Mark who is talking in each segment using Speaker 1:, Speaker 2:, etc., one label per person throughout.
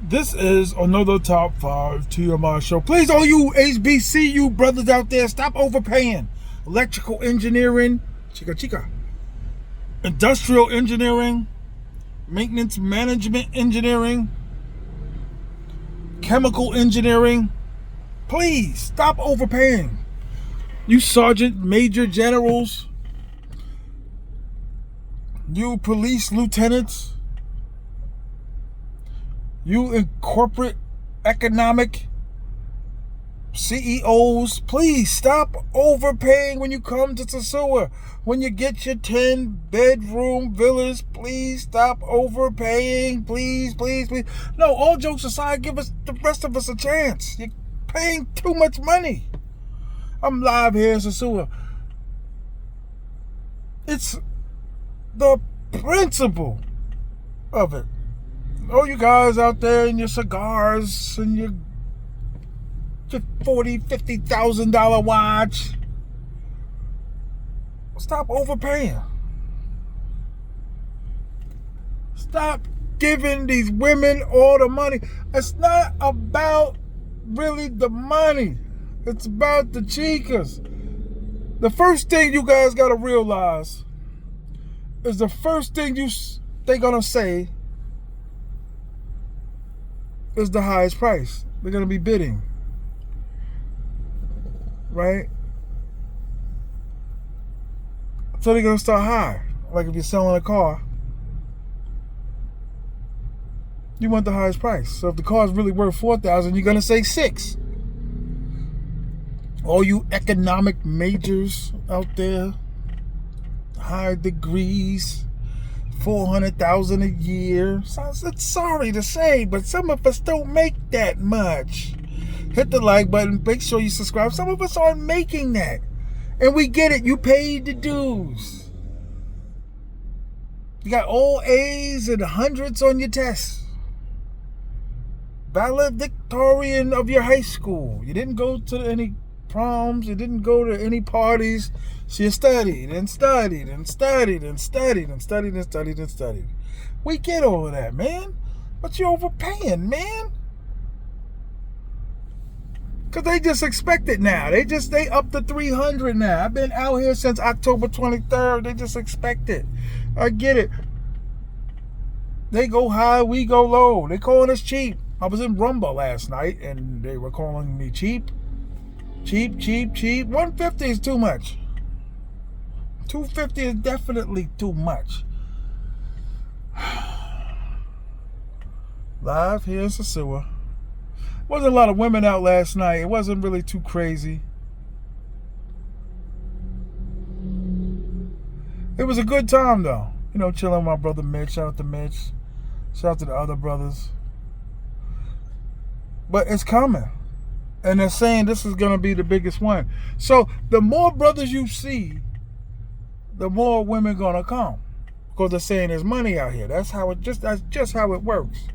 Speaker 1: This is another top 5 T.M.I show. Please, all you HBCU brothers out there, stop overpaying. Electrical engineering, chica chica. Industrial engineering, maintenance management engineering, chemical engineering. Please, stop overpaying. You sergeant, major, generals, you police lieutenants, you in corporate economic CEOs, please stop overpaying when you come to Sosua. When you get your 10-bedroom villas, please stop overpaying. Please, please, please. No, all jokes aside, give us the rest of us a chance. You're paying too much money. I'm live here in Sosua. It's the principle of it. Oh, you guys out there in your cigars and your $40,000-$50,000 watch, stop overpaying. Stop giving these women all the money. It's not about really the money. It's about the chicas. The first thing you guys got to realize is the first thing they're going to say is the highest price. They're going to be bidding. Right? So they're going to start high. Like if you're selling a car, you want the highest price. So if the car is really worth $4,000, you're going to say $6,000. All you economic majors out there, high degrees, $400,000 a year. Sorry to say, but some of us don't make that much. Hit the like button. Make sure you subscribe. Some of us aren't making that. And we get it. You paid the dues. You got all A's and hundreds on your tests. Valedictorian of your high school. You didn't go to any proms. You didn't go to any parties. So you studied and studied and studied and studied and studied and studied and studied. We get all of that, man. But you're overpaying, man. Because they just expect it now. They up to $300 now. I've been out here since October 23rd. They just expect it. I get it. They go high, we go low. They calling us cheap. I was in Rumba last night and they were calling me cheap. Cheap, cheap, cheap. $150 is too much. $250 is definitely too much. Live here in Sosua. Wasn't a lot of women out last night. It wasn't really too crazy. It was a good time though. You know, chilling with my brother Mitch. Shout out to Mitch. Shout out to the other brothers. But it's coming. And they're saying this is going to be the biggest one. So the more brothers you see, the more women going to come. Because they're saying there's money out here. That's just how it works.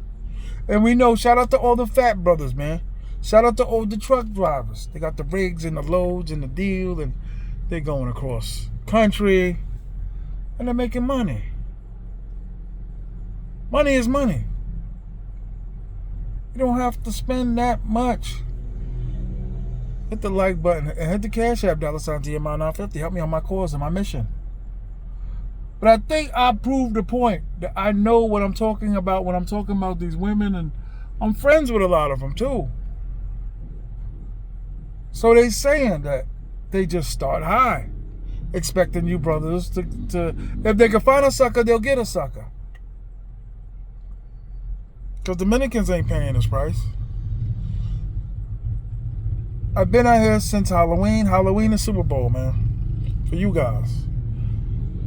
Speaker 1: And we know, shout out to all the fat brothers, man. Shout out to all the truck drivers. They got the rigs and the loads and the deal, and they're going across country, and they're making money. Money is money. You don't have to spend that much. Hit the like button and hit the Cash App $T.M.I 950. Help me on my cause and my mission. But I think I proved the point that I know what I'm talking about when I'm talking about these women, and I'm friends with a lot of them too. So they saying that they just start high, expecting you brothers to if they can find a sucker, they'll get a sucker. Because Dominicans ain't paying this price. I've been out here since Halloween. Halloween and Super Bowl, man. For you guys.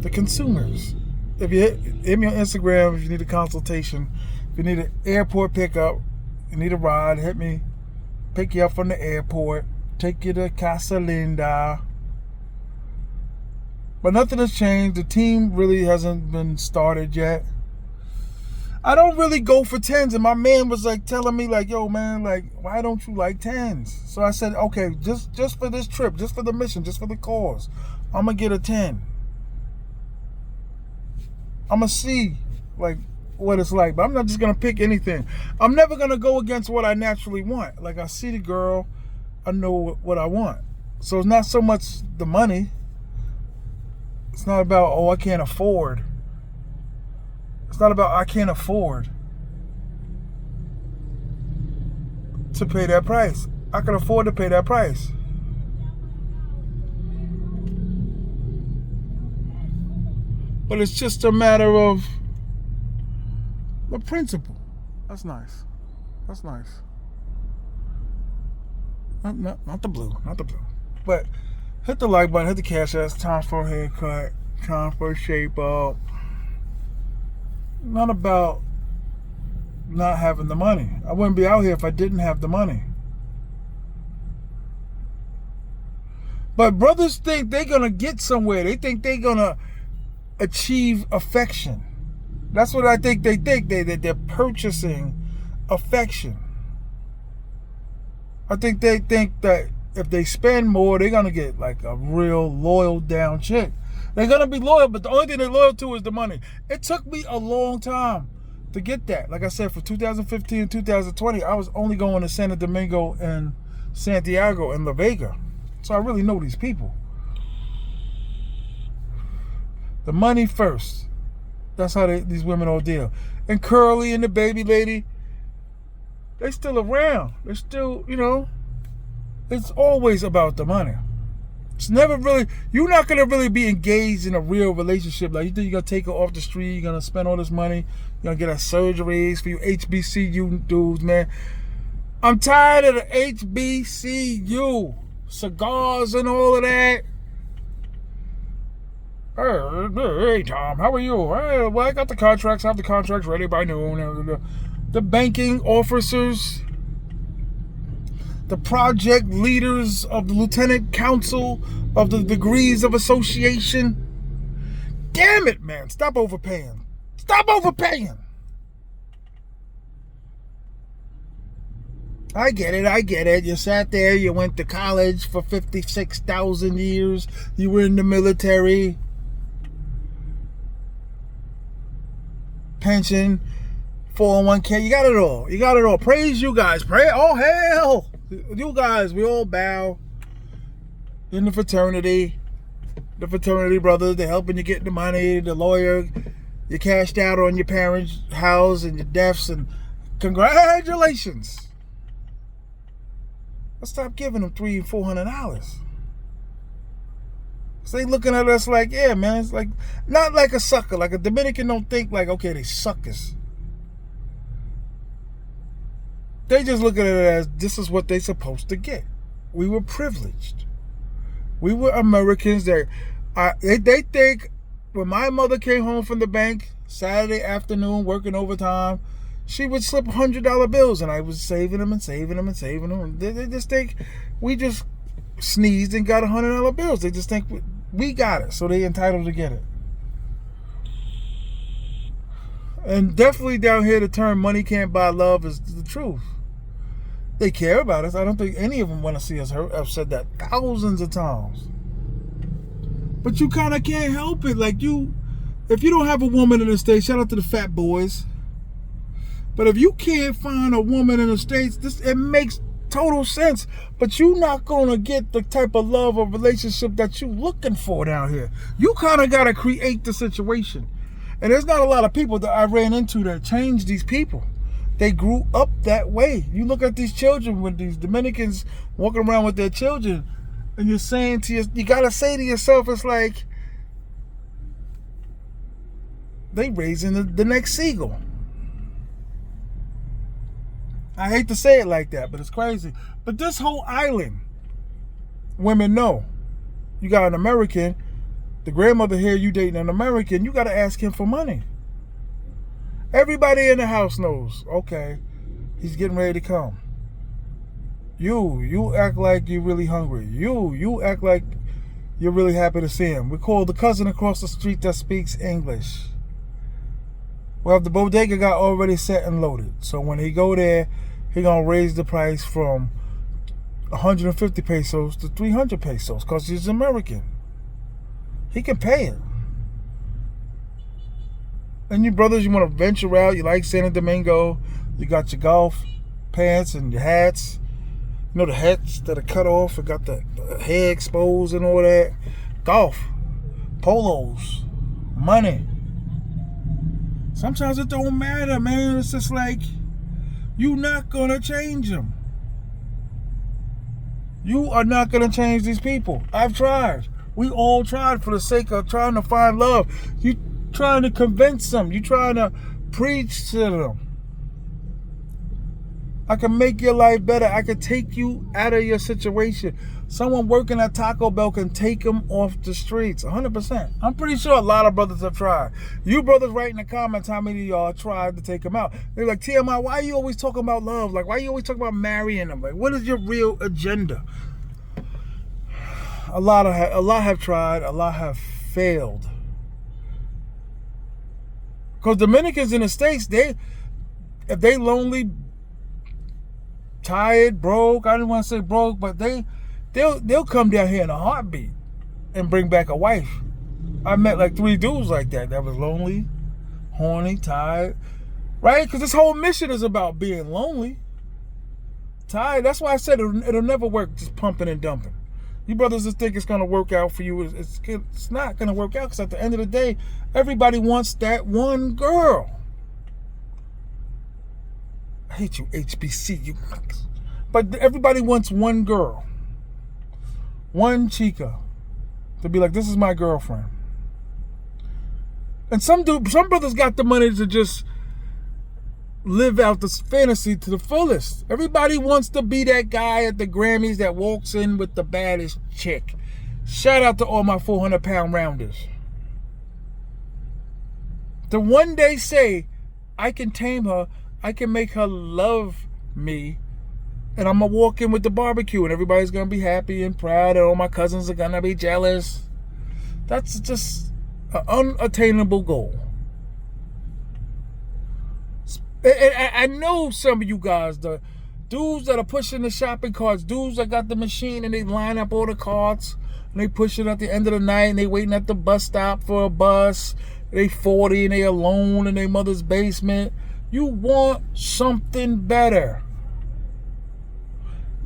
Speaker 1: The consumers. If you hit me on Instagram, if you need a consultation, if you need an airport pickup, you need a ride, hit me. Pick you up from the airport, take you to Casa Linda. But nothing has changed. The team really hasn't been started yet. I don't really go for 10s, and my man was like telling me like, yo man, like why don't you like 10s? So I said, okay, just for this trip, just for the mission, just for the cause, I'm gonna get a 10. I'm gonna see like what it's like. But I'm not just gonna pick anything. I'm never gonna go against what I naturally want. Like I see the girl, I know what I want. So it's not so much the money. It's not about, oh, I can't afford. It's not about I can't afford to pay that price. I can afford to pay that price. But it's just a matter of the principle. That's nice. That's nice. Not the blue. Not the blue. But hit the like button, hit the cash app. It's time for a haircut. Time for a shape up. Not about not having the money. I wouldn't be out here if I didn't have the money. But brothers think they're going to get somewhere. They think they're going to achieve affection. That's what I think they think. They're purchasing affection. I think they think that if they spend more, they're going to get like a real loyal down chick. They're going to be loyal, but the only thing they're loyal to is the money. It took me a long time to get that. Like I said, for 2015 and 2020, I was only going to Santo Domingo and Santiago and La Vega. So I really know these people. The money first. That's how these women all deal. And Curly and the baby lady, they still around. They're still, it's always about the money. It's never really, you're not going to really be engaged in a real relationship. Like, you think you're going to take her off the street, you're going to spend all this money, you're going to get her surgeries for you HBCU dudes, man. I'm tired of the HBCU. Cigars and all of that. Hey, Tom, how are you? Well, I got the contracts. I have the contracts ready by noon. The banking officers, the project leaders of the Lieutenant Council of the Degrees of Association. Damn it, man. Stop overpaying. Stop overpaying. I get it. You sat there, you went to college for 56,000 years. You were in the military. Pension, 401k, you got it all. You got it all. Praise you guys. Pray. Oh, hell. You guys, we all bow in the fraternity. The fraternity brothers, they're helping you get the money. The lawyer, you cashed out on your parents' house and your deaths, and congratulations. Let's stop giving them $300 and $400. So they looking at us like, yeah, man, it's like, not like a sucker. Like a Dominican don't think like, okay, they suckers. They just look at it as this is what they supposed to get. We were privileged. We were Americans that they think when my mother came home from the bank Saturday afternoon working overtime, she would slip $100 bills, and I was saving them and saving them and saving them. And they just think we just sneezed and got $100 bills. They just think we got it, so they entitled to get it. And definitely down here, the term "money can't buy love" is the truth. They care about us. I don't think any of them want to see us hurt. I've said that thousands of times. But you kind of can't help it. Like if you don't have a woman in the States, shout out to the fat boys. But if you can't find a woman in the States, it makes total sense. But you're not going to get the type of love or relationship that you're looking for down here. You kind of got to create the situation. And there's not a lot of people that I ran into that changed these people. They grew up that way. You look at these children, with these Dominicans walking around with their children, and you're saying you got to say to yourself, it's like, they raising the next seagull. I hate to say it like that, but it's crazy. But this whole island, women know. You got an American, the grandmother here, you dating an American, you got to ask him for money. Everybody in the house knows, okay, he's getting ready to come. You act like you're really hungry. You act like you're really happy to see him. We call the cousin across the street that speaks English. Well, the bodega got already set and loaded. So when he go there, he gonna raise the price from 150 pesos to 300 pesos because he's American. He can pay it. And you brothers, you want to venture out. You like Santo Domingo. You got your golf pants and your hats. You know the hats that are cut off and got the hair exposed and all that. Golf, polos, money. Sometimes it don't matter, man. It's just like you're not gonna change them. You are not gonna change these people. I've tried. We all tried for the sake of trying to find love. You trying to convince them. You trying to preach to them. I can make your life better. I can take you out of your situation. Someone working at Taco Bell can take them off the streets. 100%. I'm pretty sure a lot of brothers have tried. You brothers write in the comments how many of y'all tried to take them out. They're like, T.M.I, why are you always talking about love? Like, why are you always talking about marrying them? Like, what is your real agenda? A lot have tried. A lot have failed. Because Dominicans in the States, if they lonely, tired, broke, I didn't want to say broke, but they'll come down here in a heartbeat and bring back a wife. I met like 3 dudes like that was lonely, horny, tired, right? Because this whole mission is about being lonely, tired. That's why I said it'll never work just pumping and dumping. You brothers just think it's going to work out for you. It's not going to work out, because at the end of the day, everybody wants that one girl. I hate you, HBC. But everybody wants one girl. One chica. To be like, this is my girlfriend. And some brothers got the money to just live out this fantasy to the fullest. Everybody wants to be that guy at the Grammys that walks in with the baddest chick. Shout out to all my 400-pound rounders. To one day say, I can tame her, I can make her love me, and I'm going to walk in with the barbecue and everybody's going to be happy and proud and all my cousins are going to be jealous. That's just an unattainable goal. And I know some of you guys, the dudes that are pushing the shopping carts, dudes that got the machine and they line up all the carts and they push it at the end of the night and they waiting at the bus stop for a bus. They 40 and they alone in their mother's basement. You want something better.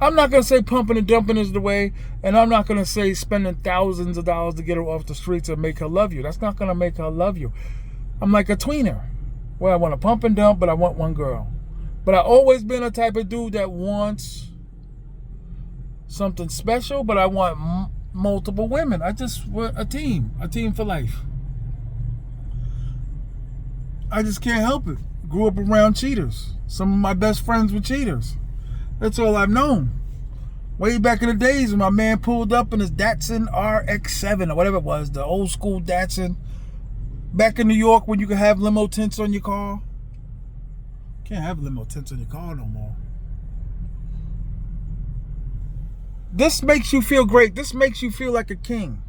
Speaker 1: I'm not going to say pumping and dumping is the way, and I'm not going to say spending thousands of dollars to get her off the streets and make her love you. That's not going to make her love you. I'm like a tweener, where I want to pump and dump, but I want one girl. But I've always been a type of dude that wants something special, but I want multiple women. I just want a team for life. I just can't help it. Grew up around cheaters. Some of my best friends were cheaters. That's all I've known. Way back in the days when my man pulled up in his Datsun RX-7 or whatever it was, the old school Datsun. Back in New York when you could have limo tints on your car. Can't have limo tints on your car no more. This makes you feel great. This makes you feel like a king.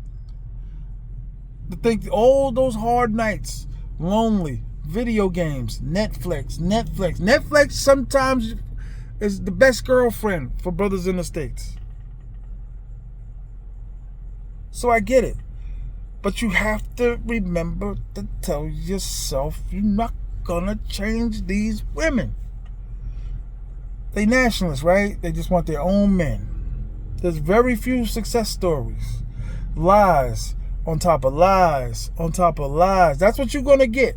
Speaker 1: To think all those hard nights, lonely, video games, Netflix sometimes is the best girlfriend for brothers in the States. So I get it. But you have to remember to tell yourself you're not gonna change these women. They nationalists, right? They just want their own men. There's very few success stories. Lies on top of lies on top of lies. That's what you're gonna get.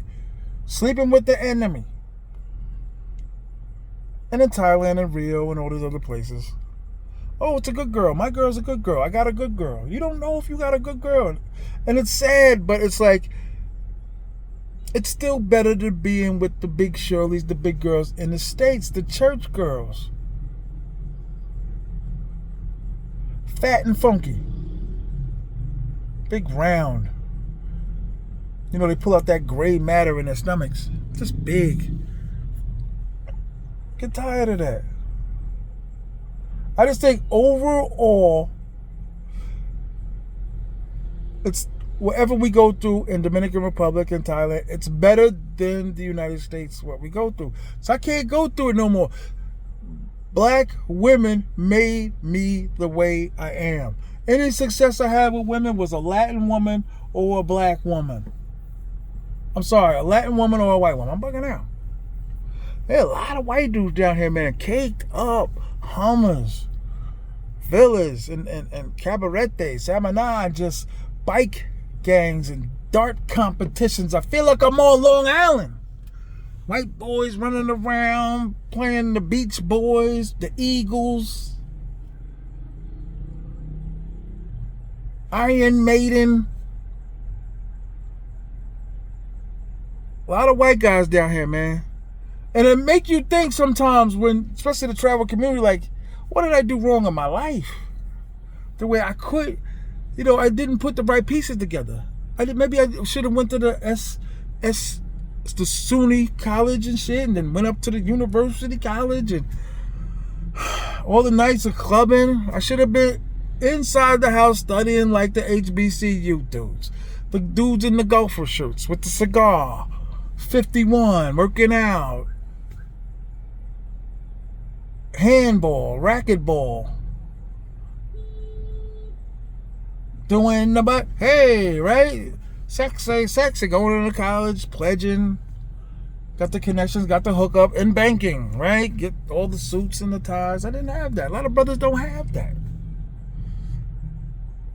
Speaker 1: Sleeping with the enemy. And in Thailand and Rio and all these other places. Oh, it's a good girl. My girl's a good girl. I got a good girl. You don't know if you got a good girl. And it's sad, but it's like, it's still better than being with the big Shirleys, the big girls in the States, the church girls. Fat and funky. Big round. You know, they pull out that gray matter in their stomachs. Just big. Get tired of that. I just think overall, it's whatever we go through in Dominican Republic and Thailand, it's better than the United States, what we go through. So I can't go through it no more. Black women made me the way I am. Any success I had with women was a Latin woman or a black woman. I'm sorry, a Latin woman or a white woman. I'm bugging out. There are a lot of white dudes down here, man, caked up, Hummers, villas, and cabaretes, Samaná, just bike gangs and dart competitions. I feel like I'm on Long Island. White boys running around, playing the Beach Boys, the Eagles, Iron Maiden. A lot of white guys down here, man. And it make you think sometimes when, especially the travel community, like, what did I do wrong in my life? The way I could, I didn't put the right pieces together. Maybe I should have went to the the SUNY college and shit, and then went up to the university college and all the nights of clubbing. I should have been inside the house studying like the HBCU dudes. The dudes in the golfer shirts with the cigar, 51, working out. Handball, racquetball, doing the right? Sexy, going to college, pledging, got the connections, got the hookup in banking, right? Get all the suits and the ties. I didn't have that. A lot of brothers don't have that.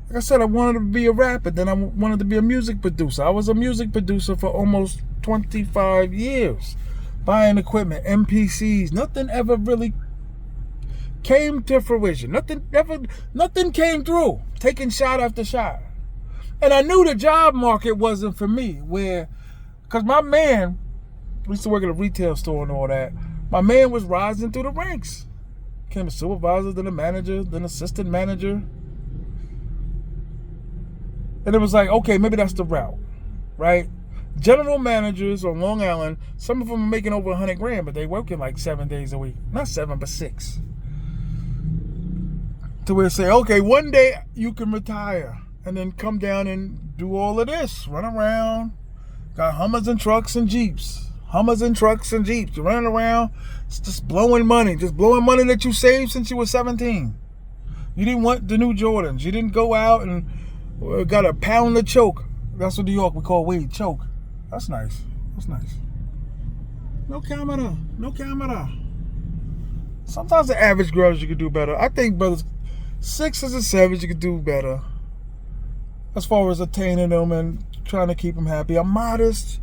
Speaker 1: Like I said, I wanted to be a rapper, then I wanted to be a music producer. I was a music producer for almost 25 years, buying equipment, MPCs. Nothing ever really came to fruition. Nothing came through. Taking shot after shot. And I knew the job market wasn't for me. Because my man, we used to work at a retail store and all that. My man was rising through the ranks. Became a supervisor, then a manager, then assistant manager. And it was like, okay, maybe that's the route, right? General managers on Long Island, some of them are making over 100 grand, but they working like 7 days a week. Not 7, but 6. To where say, okay, one day you can retire and then come down and do all of this. Run around. Got Hummers and trucks and Jeeps. You're running around just blowing money. Just blowing money that you saved since you were 17. You didn't want the new Jordans. You didn't go out and got a pound of choke. That's what New York we call weed, choke. That's nice. No camera. Sometimes the average girls you could do better. I think brothers 6s and 7s you could do better as far as attaining them and trying to keep them happy. A modest,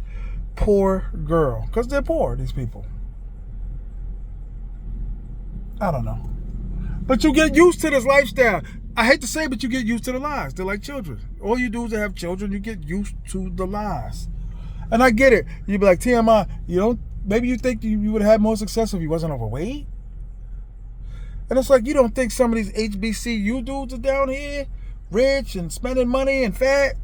Speaker 1: poor girl, because they're poor, these people. I don't know, but you get used to this lifestyle. I hate to say, but you get used to the lies. They're like children. All you do is have children. You get used to the lies, and I get it. You'd be like, T.M.I, maybe you think you would have had more success if you wasn't overweight. And it's like, you don't think some of these HBCU dudes are down here, rich and spending money and fat?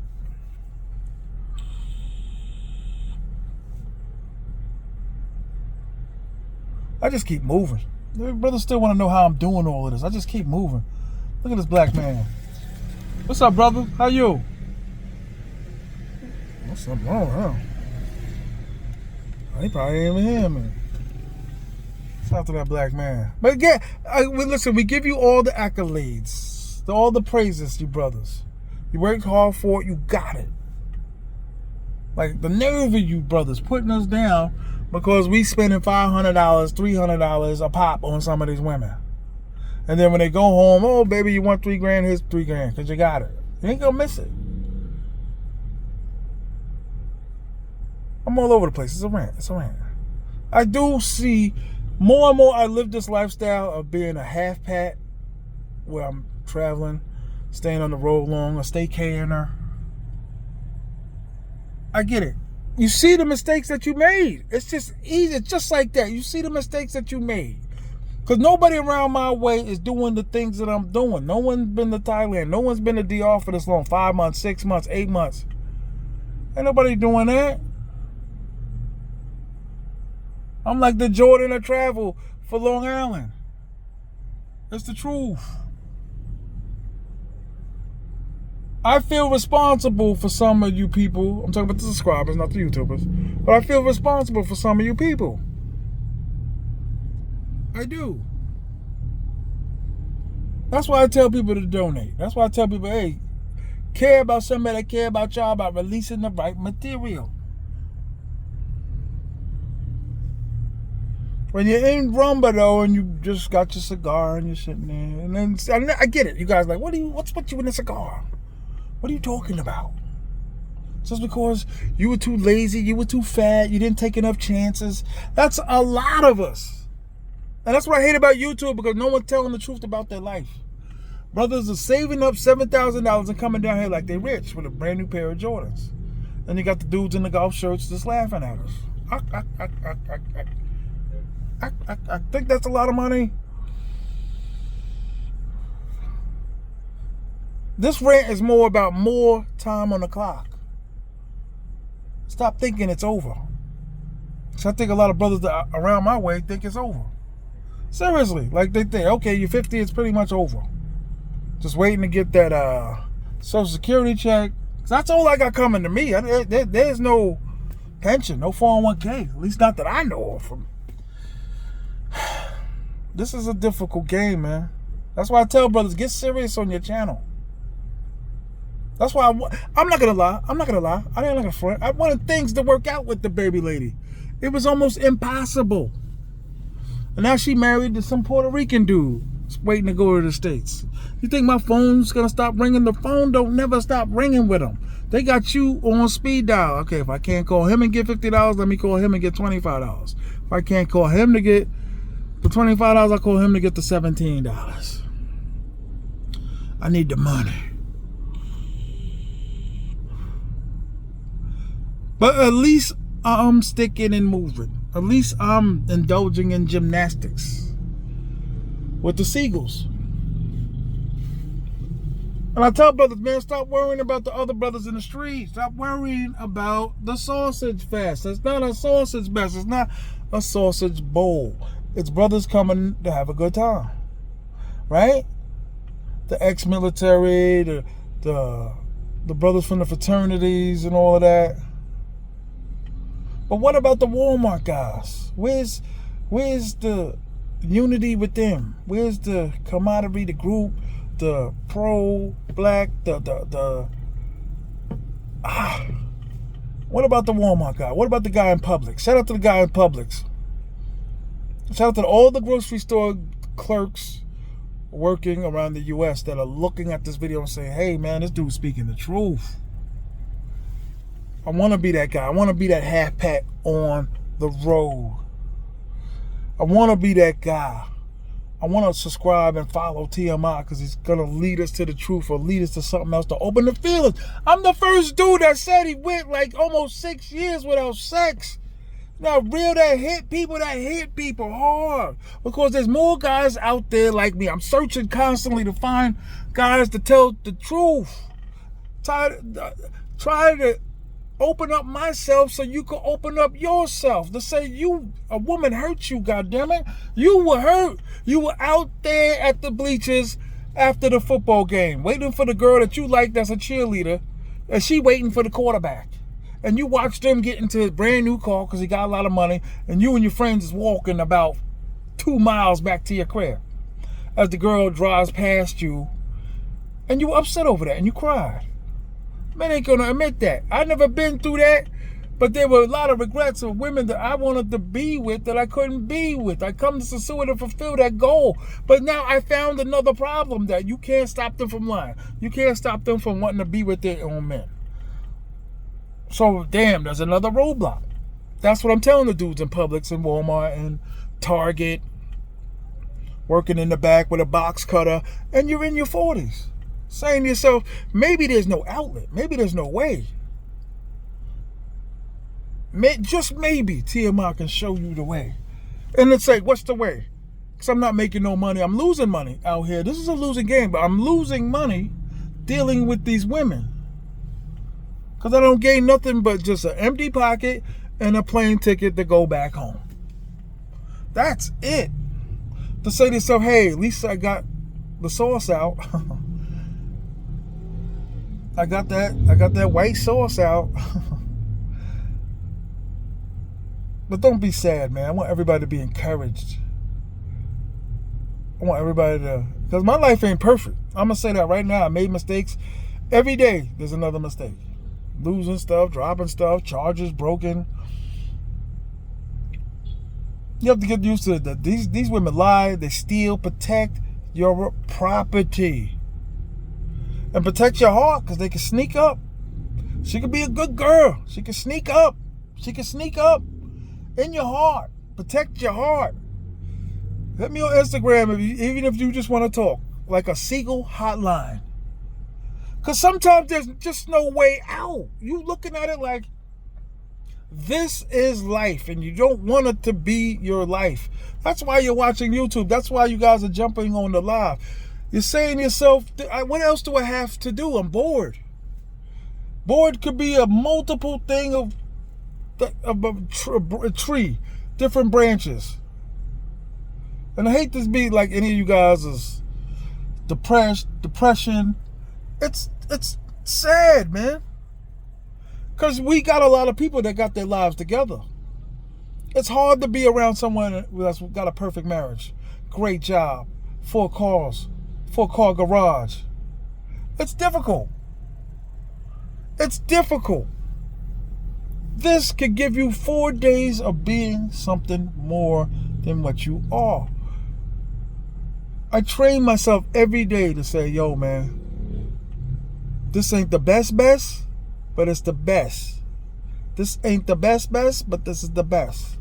Speaker 1: I just keep moving. Brothers still want to know how I'm doing all of this. I just keep moving. Look at this black man. What's up, brother? How you? What's up wrong, huh? He probably ain't even hear me. Shout out to that black man. But again, listen, we give you all the accolades, all the praises, you brothers. You worked hard for it, you got it. Like, the nerve of you brothers putting us down because we spending $500, $300 a pop on some of these women. And then when they go home, oh, baby, you want $3 grand, here's $3 grand, because you got it. You ain't gonna miss it. I'm all over the place. It's a rant. I do see more and more. I live this lifestyle of being a half pat, where I'm traveling, staying on the road long, a staycationer. I get it. You see the mistakes that you made. It's just easy. It's just like that. You see the mistakes that you made. Because nobody around my way is doing the things that I'm doing. No one's been to Thailand. No one's been to DR for this long. 5 months, 6 months, 8 months. Ain't nobody doing that. I'm like the Jordan of travel for Long Island. That's the truth. I feel responsible for some of you people. I'm talking about the subscribers, not the YouTubers. But I feel responsible for some of you people. I do. That's why I tell people to donate. That's why I tell people, hey, care about somebody that care about y'all, about releasing the right material. When you're in rumba though, and you just got your cigar and you're sitting there, and then I get it. You guys like, what's with you in a cigar? What are you talking about? Just because you were too lazy, you were too fat, you didn't take enough chances. That's a lot of us. And that's what I hate about YouTube, because no one's telling the truth about their life. Brothers are saving up $7,000 and coming down here like they're rich with a brand new pair of Jordans. And you got the dudes in the golf shirts just laughing at us. I think that's a lot of money. This rant is more about more time on the clock. Stop thinking it's over. So I think a lot of brothers that are around my way think it's over. Seriously, like they think, okay, you're 50, it's pretty much over. Just waiting to get that Social Security check. That's all I got coming to me. There's no pension, no 401k, at least not that I know of. This is a difficult game, man. That's why I tell brothers, get serious on your channel. That's why I'm not gonna lie. I didn't like a friend. I wanted things to work out with the baby lady. It was almost impossible. And now she married to some Puerto Rican dude waiting to go to the States. You think my phone's gonna stop ringing? The phone don't never stop ringing with them. They got you on speed dial. Okay, if I can't call him and get $50, let me call him and get $25. If I can't call him to get the $25, I call him to get the $17. I need the money. But at least I'm sticking and moving. At least I'm indulging in gymnastics with the seagulls. And I tell brothers, man, stop worrying about the other brothers in the street. Stop worrying about the sausage fest. It's not a sausage fest. It's not a sausage bowl. It's brothers coming to have a good time. Right? The ex-military, the brothers from the fraternities and all of that. But what about the Walmart guys? Where's the unity with them? Where's the camaraderie, the group, the pro-black, what about the Walmart guy? What about the guy in Publix? Shout out to the guy in Publix. Shout out to all the grocery store clerks working around the U.S. that are looking at this video and saying, hey, man, this dude's speaking the truth. I want to be that guy. I want to be that half pack on the road. I want to be that guy. I want to subscribe and follow T.M.I. because he's going to lead us to the truth or lead us to something else to open the feelings. I'm the first dude that said he went like almost 6 years without sex. Now, real, that hit people hard. Because there's more guys out there like me. I'm searching constantly to find guys to tell the truth. Try to open up myself so you can open up yourself. To say a woman hurt you, goddammit. You were hurt. You were out there at the bleachers after the football game, waiting for the girl that you like that's a cheerleader, and she waiting for the quarterback. And you watch them get into his brand new car because he got a lot of money, and you and your friends is walking about 2 miles back to your crib as the girl drives past you, and you were upset over that, and you cried. Man ain't gonna admit that. I never been through that, but there were a lot of regrets of women that I wanted to be with that I couldn't be with. I come to Sosua to fulfill that goal. But now I found another problem, that you can't stop them from lying. You can't stop them from wanting to be with their own men. So, damn, there's another roadblock. That's what I'm telling the dudes in Publix and Walmart and Target, working in the back with a box cutter, and you're in your 40s. Saying to yourself, maybe there's no outlet. Maybe there's no way. Just maybe T.M.I. can show you the way. And it's like, what's the way? Because I'm not making no money. I'm losing money out here. This is a losing game, but I'm losing money dealing with these women. Because I don't gain nothing but just an empty pocket and a plane ticket to go back home. That's it. To say to yourself, hey, at least I got the sauce out. I got that white sauce out. But don't be sad, man. I want everybody to be encouraged. I want everybody to, because my life ain't perfect. I'm going to say that right now. I made mistakes. Every day there's another mistake. Losing stuff, dropping stuff, chargers broken. You have to get used to that. These women lie, they steal, protect your property. And protect your heart, because they can sneak up. She could be a good girl. She can sneak up. She can sneak up in your heart. Protect your heart. Hit me on Instagram even if you just want to talk. Like a seagull hotline. Because sometimes there's just no way out. You looking at it like this is life, and you don't want it to be your life. That's why you're watching YouTube. That's why you guys are jumping on the live. You're saying to yourself, what else do I have to do? I'm bored. Bored could be a multiple thing of a tree, different branches. And I hate to be like any of you guys is depression. It's sad, man. Because we got a lot of people that got their lives together. It's hard to be around someone that's got a perfect marriage, great job, 4 cars, 4-car garage. It's difficult. It's difficult. This could give you 4 days of being something more than what you are. I train myself every day to say, yo, man, this ain't the best, but it's the best. This ain't the best, but this is the best.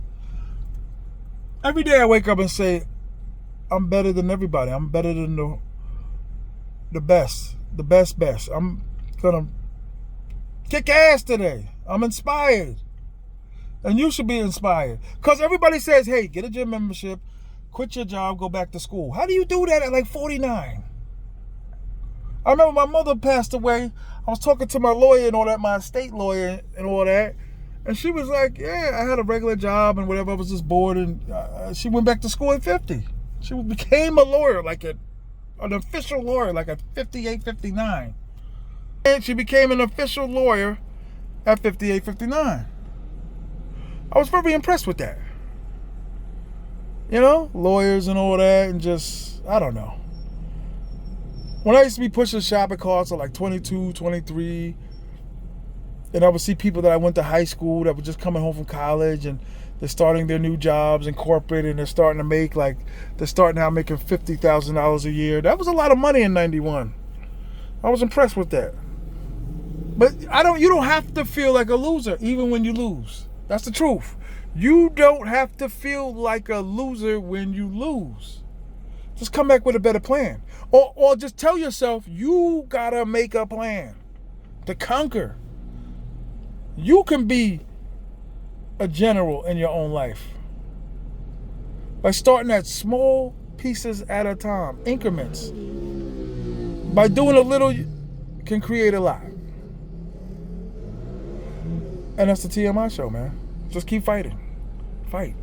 Speaker 1: Every day I wake up and say, I'm better than everybody. I'm better than the best. The best. I'm going to kick ass today. I'm inspired. And you should be inspired. Because everybody says, hey, get a gym membership, quit your job, go back to school. How do you do that at like 49? I remember my mother passed away. I was talking to my lawyer and all that, my estate lawyer and all that. And she was like, yeah, I had a regular job and whatever. I was just bored. And she went back to school at 50. She became a lawyer, like an official lawyer, like at 58, 59. And she became an official lawyer at 58, 59. I was very impressed with that. You know, lawyers and all that, and just, I don't know. When I used to be pushing shopping carts at like 22, 23, and I would see people that I went to high school that were just coming home from college, and they're starting their new jobs in corporate, and they're starting out making $50,000 a year. That was a lot of money in 91. I was impressed with that. But you don't have to feel like a loser even when you lose. That's the truth. You don't have to feel like a loser when you lose. Just come back with a better plan. Or just tell yourself you gotta make a plan to conquer. You can be a general in your own life by starting at small pieces at a time, increments. By doing a little, you can create a lot. And that's the T.M.I show, man. Just keep fighting. Fight.